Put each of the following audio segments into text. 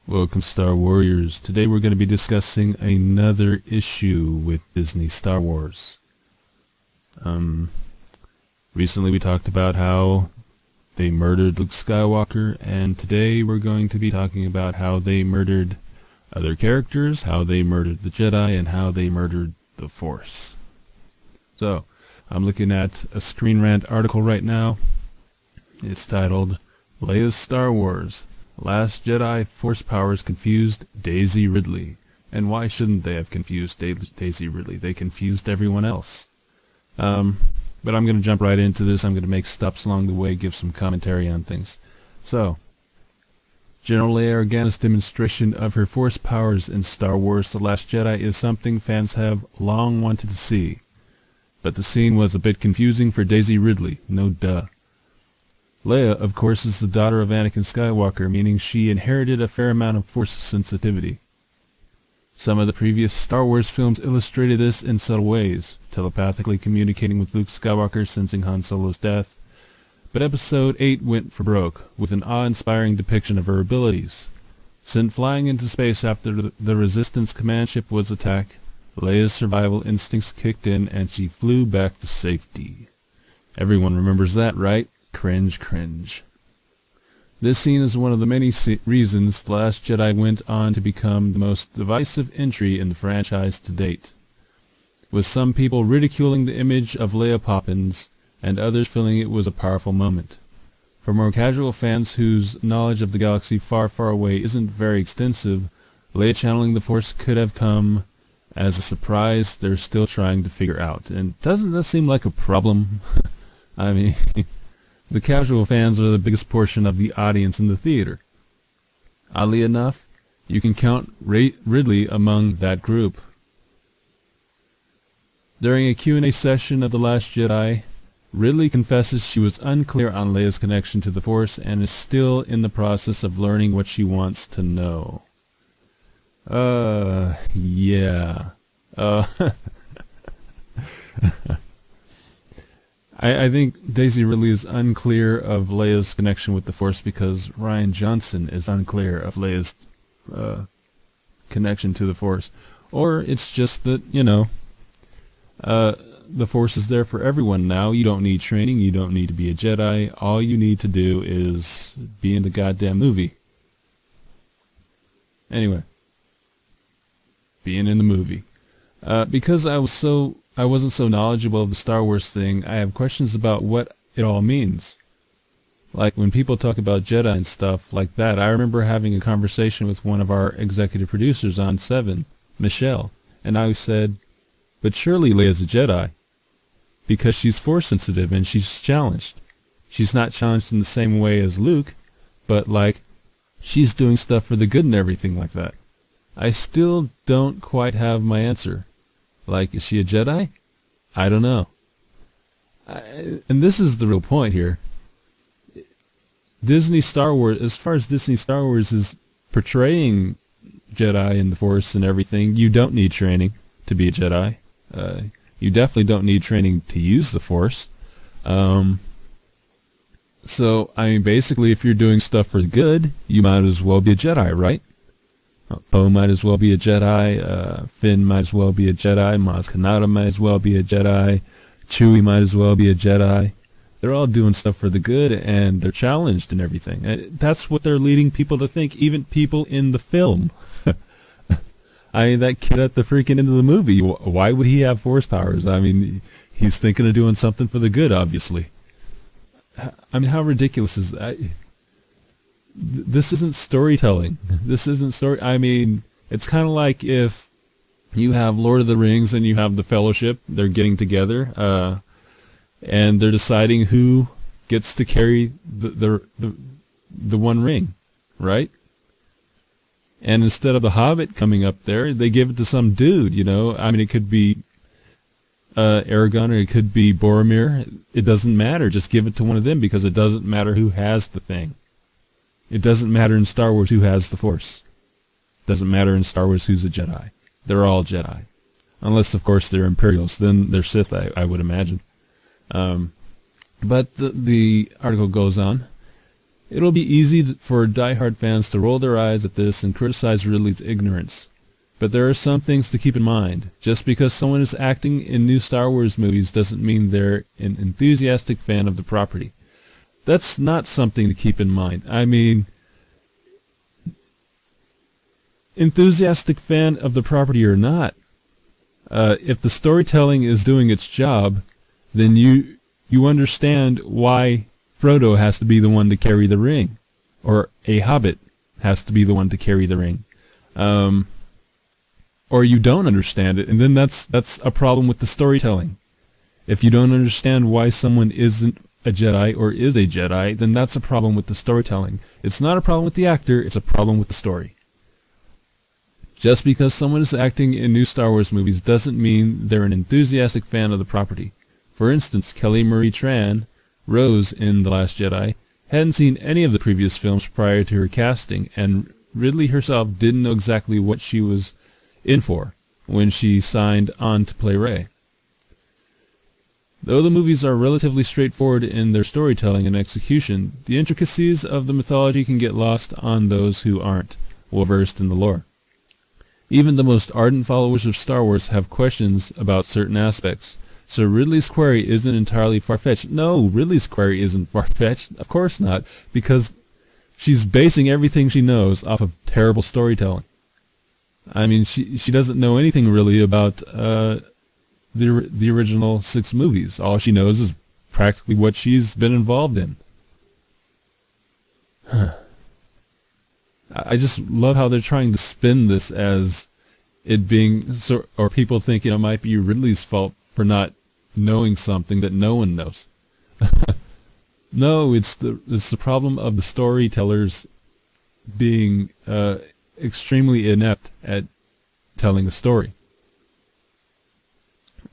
Welcome, Star Warriors. Today we're going to be discussing another issue with Disney Star Wars. Recently we talked about how they murdered Luke Skywalker, and today we're going to be talking about how they murdered other characters, how they murdered the Jedi, and how they murdered the Force. So, I'm looking at a Screen Rant article right now. It's titled, Leia's Star Wars. Last Jedi Force Powers confused Daisy Ridley. And why shouldn't they have confused Daisy Ridley? They confused everyone else. But I'm going to jump right into this. I'm going to make stops along the way, give some commentary on things. So, General Leia Organa's demonstration of her Force powers in Star Wars The Last Jedi is something fans have long wanted to see. But the scene was a bit confusing for Daisy Ridley, no duh. Leia, of course, is the daughter of Anakin Skywalker, meaning she inherited a fair amount of Force sensitivity. Some of the previous Star Wars films illustrated this in subtle ways, telepathically communicating with Luke Skywalker, sensing Han Solo's death. But Episode 8 went for broke, with an awe-inspiring depiction of her abilities. Sent flying into space after the Resistance command ship was attacked, Leia's survival instincts kicked in and she flew back to safety. Everyone remembers that, right? Cringe, cringe. This scene is one of the many reasons The Last Jedi went on to become the most divisive entry in the franchise to date, with some people ridiculing the image of Leia Poppins, and others feeling it was a powerful moment. For more casual fans whose knowledge of the galaxy far, far away isn't very extensive, Leia channeling the Force could have come as a surprise they're still trying to figure out. And doesn't that seem like a problem? I mean, the casual fans are the biggest portion of the audience in the theater. Oddly enough, you can count Ridley among that group. During a Q&A session of The Last Jedi, Ridley confesses she was unclear on Leia's connection to the Force and is still in the process of learning what she wants to know. Yeah. I think Daisy Ridley is unclear of Leia's connection with the Force because Rian Johnson is unclear of Leia's connection to the Force. Or it's just that, you know, the Force is there for everyone now. You don't need training. You don't need to be a Jedi. All you need to do is be in the goddamn movie. Anyway. Being in the movie. Because I wasn't so knowledgeable of the Star Wars thing, I have questions about what it all means. Like when people talk about Jedi and stuff like that, I remember having a conversation with one of our executive producers on 7, Michelle, and I said, but surely Leia's a Jedi, because she's Force sensitive and she's challenged. She's not challenged in the same way as Luke, but like, she's doing stuff for the good and everything like that. I still don't quite have my answer. Like, is she a Jedi? I don't know. And this is the real point here. Disney Star Wars, as far as Disney Star Wars is portraying Jedi and the Force and everything, you don't need training to be a Jedi. You definitely don't need training to use the Force. So, I mean, basically, if you're doing stuff for good, you might as well be a Jedi, right? Poe might as well be a Jedi, Finn might as well be a Jedi, Maz Kanata might as well be a Jedi, Chewie might as well be a Jedi. They're all doing stuff for the good, and they're challenged and everything. That's what they're leading people to think, even people in the film. I mean, that kid at the freaking end of the movie, why would he have Force powers? I mean, he's thinking of doing something for the good, obviously. I mean, how ridiculous is that? This isn't storytelling. This isn't story. I mean, it's kind of like if you have Lord of the Rings and you have the Fellowship. They're getting together, and they're deciding who gets to carry the one ring, right? And instead of the Hobbit coming up there, they give it to some dude. You know, I mean, it could be Aragorn or it could be Boromir. It doesn't matter. Just give it to one of them because it doesn't matter who has the thing. It doesn't matter in Star Wars who has the Force. It doesn't matter in Star Wars who's a Jedi. They're all Jedi. Unless, of course, they're Imperials. Then they're Sith, I would imagine. But the article goes on. It'll be easy for die-hard fans to roll their eyes at this and criticize Ridley's ignorance. But there are some things to keep in mind. Just because someone is acting in new Star Wars movies doesn't mean they're an enthusiastic fan of the property. That's not something to keep in mind. I mean, enthusiastic fan of the property or not, if the storytelling is doing its job, then you understand why Frodo has to be the one to carry the ring, or a hobbit has to be the one to carry the ring. Or you don't understand it, and then that's a problem with the storytelling. If you don't understand why someone isn't a Jedi or is a Jedi, then that's a problem with the storytelling. It's not a problem with the actor, it's a problem with the story. Just because someone is acting in new Star Wars movies doesn't mean they're an enthusiastic fan of the property. For instance, Kelly Marie Tran, Rose in The Last Jedi, hadn't seen any of the previous films prior to her casting, and Ridley herself didn't know exactly what she was in for when she signed on to play Rey. Though the movies are relatively straightforward in their storytelling and execution, the intricacies of the mythology can get lost on those who aren't well-versed in the lore. Even the most ardent followers of Star Wars have questions about certain aspects, so Ridley's query isn't entirely far-fetched. No, Ridley's query isn't far-fetched. Of course not, because she's basing everything she knows off of terrible storytelling. I mean, she doesn't know anything really about the original 6 movies. All she knows is practically what she's been involved in. I just love how they're trying to spin this as it being, or people think it might be Ridley's fault for not knowing something that no one knows. No, it's the problem of the storytellers being extremely inept at telling a story.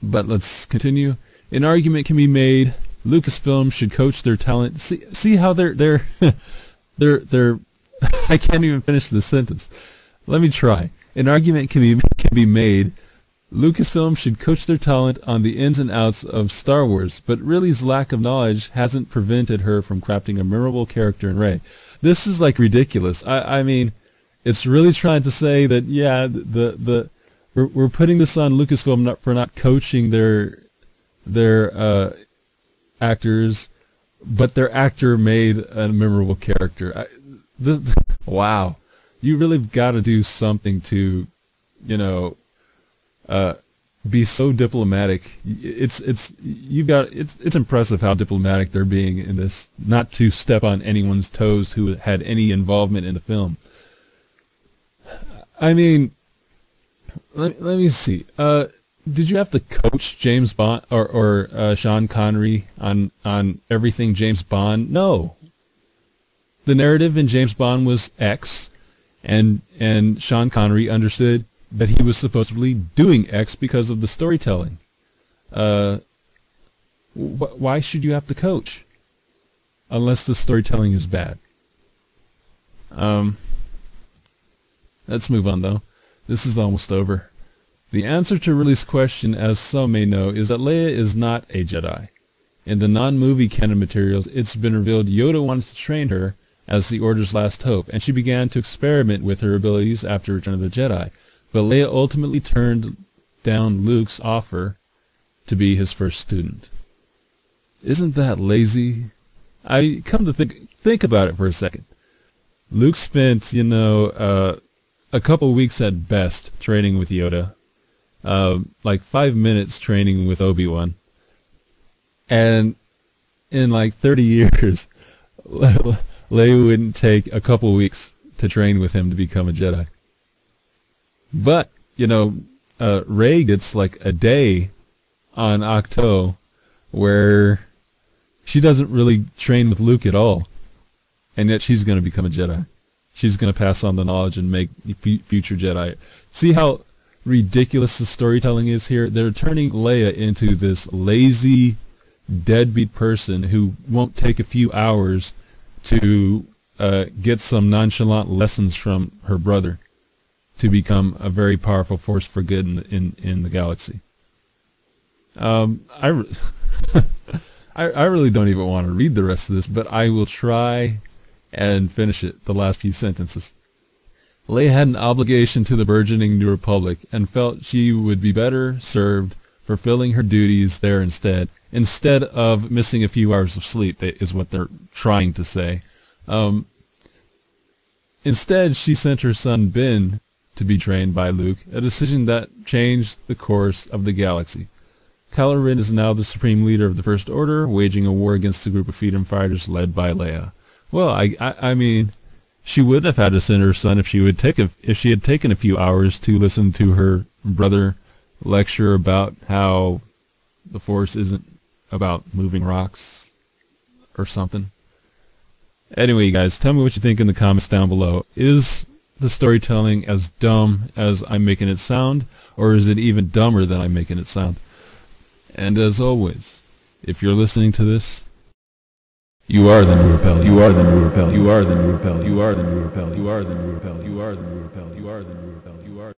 But let's continue. An argument can be made: Lucasfilm should coach their talent. See how they're I can't even finish the sentence. Let me try. An argument can be made: Lucasfilm should coach their talent on the ins and outs of Star Wars, but Ridley's lack of knowledge hasn't prevented her from crafting a memorable character in Rey. This is like ridiculous. I mean, it's really trying to say that, yeah, we're putting this on Lucasfilm for not coaching their actors, but their actor made a memorable character. Wow, you really got to do something to, be so diplomatic. It's impressive how diplomatic they're being in this, not to step on anyone's toes who had any involvement in the film. I mean, let me see. Did you have to coach James Bond or Sean Connery on everything James Bond? No. The narrative in James Bond was X, and Sean Connery understood that he was supposedly doing X because of the storytelling. Why should you have to coach? Unless the storytelling is bad. Let's move on, though. This is almost over. The answer to Ridley's question, as some may know, is that Leia is not a Jedi. In the non-movie canon materials, it's been revealed Yoda wanted to train her as the Order's last hope, and she began to experiment with her abilities after Return of the Jedi. But Leia ultimately turned down Luke's offer to be his first student. Isn't that lazy? I come to think about it for a second. Luke spent, a couple weeks at best training with Yoda, like 5 minutes training with Obi-Wan, and in like 30 years, Leia wouldn't take a couple weeks to train with him to become a Jedi. But, Rey gets like a day on Ahch-To where she doesn't really train with Luke at all, and yet she's going to become a Jedi. She's going to pass on the knowledge and make future Jedi. See how ridiculous the storytelling is here? They're turning Leia into this lazy, deadbeat person who won't take a few hours to get some nonchalant lessons from her brother to become a very powerful force for good in the galaxy. I really don't even want to read the rest of this, but I will try and finish it, the last few sentences. Leia had an obligation to the burgeoning New Republic and felt she would be better served fulfilling her duties there instead of missing a few hours of sleep, is what they're trying to say. Instead, she sent her son Ben to be trained by Luke, a decision that changed the course of the galaxy. Kylo Ren is now the supreme leader of the First Order, waging a war against a group of freedom fighters led by Leia. Well, I mean, she would have had to send her son if she had taken a few hours to listen to her brother lecture about how the Force isn't about moving rocks or something. Anyway, guys, tell me what you think in the comments down below. Is the storytelling as dumb as I'm making it sound, or is it even dumber than I'm making it sound? And as always, if you're listening to this, you are the New Rebellion. You are the New Rebellion. You are the New Rebellion. You are the New Rebellion. You are the New Rebellion. You are the New Rebellion. You are the New Rebellion. You are